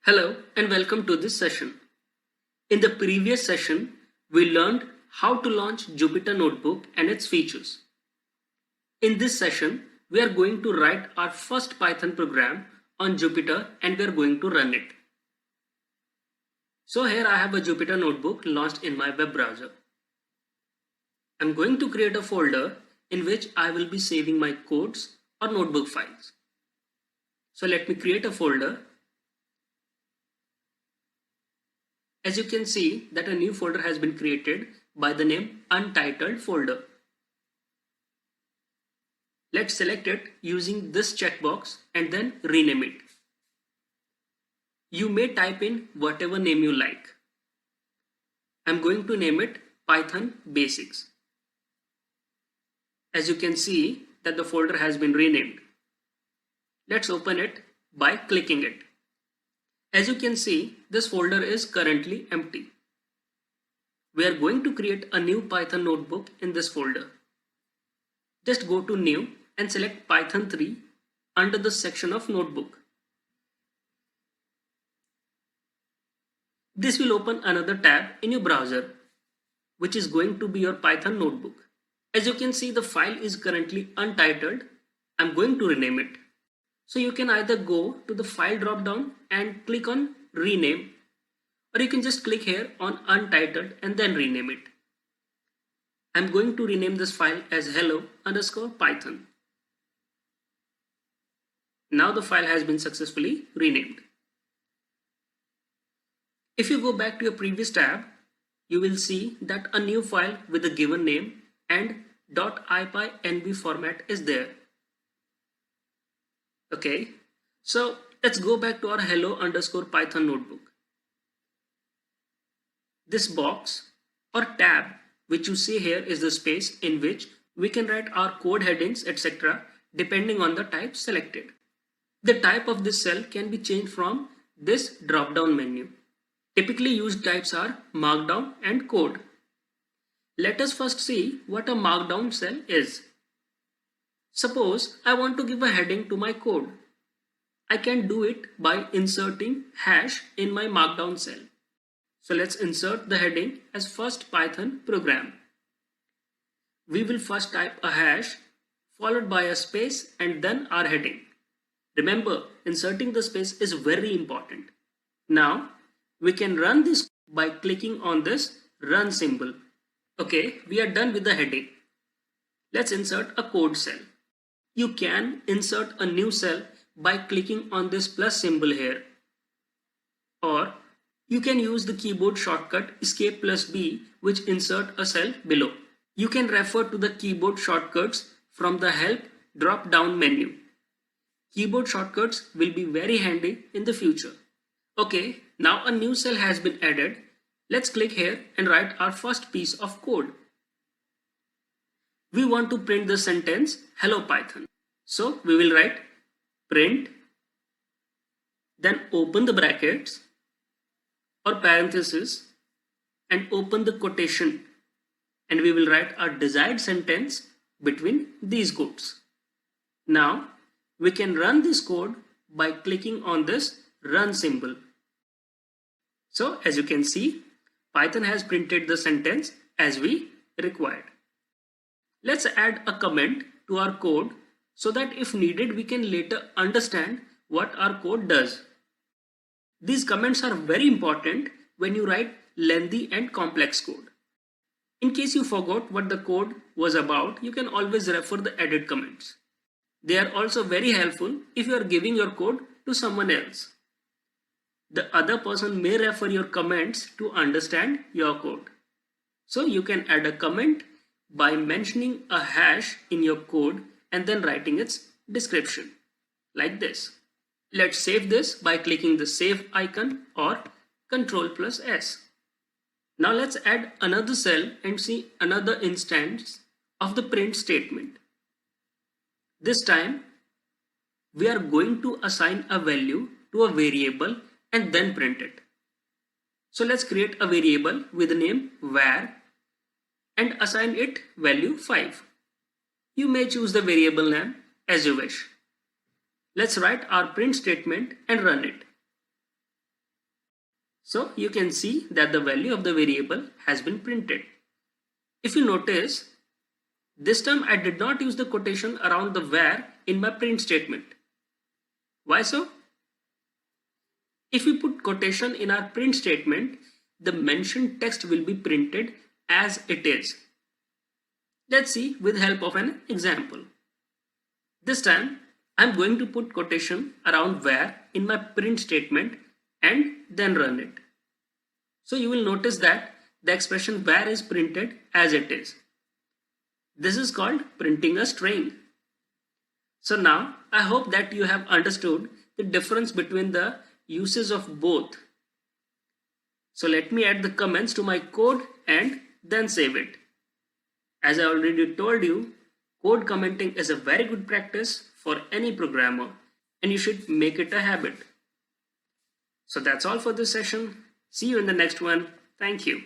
Hello and welcome to this session. In the previous session, we learned how to launch Jupyter Notebook and its features. In this session, we are going to write our first Python program on Jupyter and we are going to run it. So here I have a Jupyter Notebook launched in my web browser. I'm going to create a folder in which I will be saving my codes or notebook files. So let me create a folder. As you can see that a new folder has been created by the name Untitled Folder. Let's select it using this checkbox and then rename it. You may type in whatever name you like. I'm going to name it Python Basics. As you can see that the folder has been renamed. Let's open it by clicking it. As you can see, this folder is currently empty. We are going to create a new Python notebook in this folder. Just go to New and select Python 3 under the section of Notebook. This will open another tab in your browser, which is going to be your Python notebook. As you can see, the file is currently untitled. I'm going to rename it. So you can either go to the file drop down and click on rename, or you can just click here on untitled and then rename it. I'm going to rename this file as hello_python. Now the file has been successfully renamed. If you go back to your previous tab, you will see that a new file with a given name and .ipynb format is there. Okay, so let's go back to our hello_python notebook. This box or tab which you see here is the space in which we can write our code headings, etc. depending on the type selected. The type of this cell can be changed from this drop down menu. Typically used types are markdown and code. Let us first see what a markdown cell is. Suppose I want to give a heading to my code. I can do it by inserting hash in my markdown cell. So let's insert the heading as first Python program. We will first type a hash followed by a space and then our heading. Remember, inserting the space is very important. Now we can run this by clicking on this run symbol. Okay, we are done with the heading. Let's insert a code cell. You can insert a new cell by clicking on this plus symbol here. Or you can use the keyboard shortcut Escape+B which insert a cell below. You can refer to the keyboard shortcuts from the Help drop-down menu. Keyboard shortcuts will be very handy in the future. Okay, now a new cell has been added. Let's click here and write our first piece of code. We want to print the sentence Hello Python. So we will write print, then open the brackets or parenthesis and open the quotation, and we will write our desired sentence between these quotes. Now we can run this code by clicking on this run symbol. So as you can see, Python has printed the sentence as we required. Let's add a comment to our code so that if needed we can later understand what our code does. These comments are very important when you write lengthy and complex code. In case you forgot what the code was about, you can always refer the added comments. They are also very helpful if you are giving your code to someone else. The other person may refer your comments to understand your code. So you can add a comment by mentioning a hash in your code and then writing its description like this. Let's save this by clicking the save icon or Ctrl+S. Now let's add another cell and see another instance of the print statement. This time we are going to assign a value to a variable and then print it. So let's create a variable with the name var and assign it value 5. You may choose the variable name as you wish. Let's write our print statement and run it. So you can see that the value of the variable has been printed. If you notice, this time I did not use the quotation around the where in my print statement. Why so? If we put quotation in our print statement, the mentioned text will be printed as it is. Let's see with help of an example. This time I'm going to put quotation around where in my print statement and then run it. So you will notice that the expression where is printed as it is. This is called printing a string. So now I hope that you have understood the difference between the uses of both. So let me add the comments to my code and then save it. As I already told you, code commenting is a very good practice for any programmer and you should make it a habit. So that's all for this session. See you in the next one. Thank you.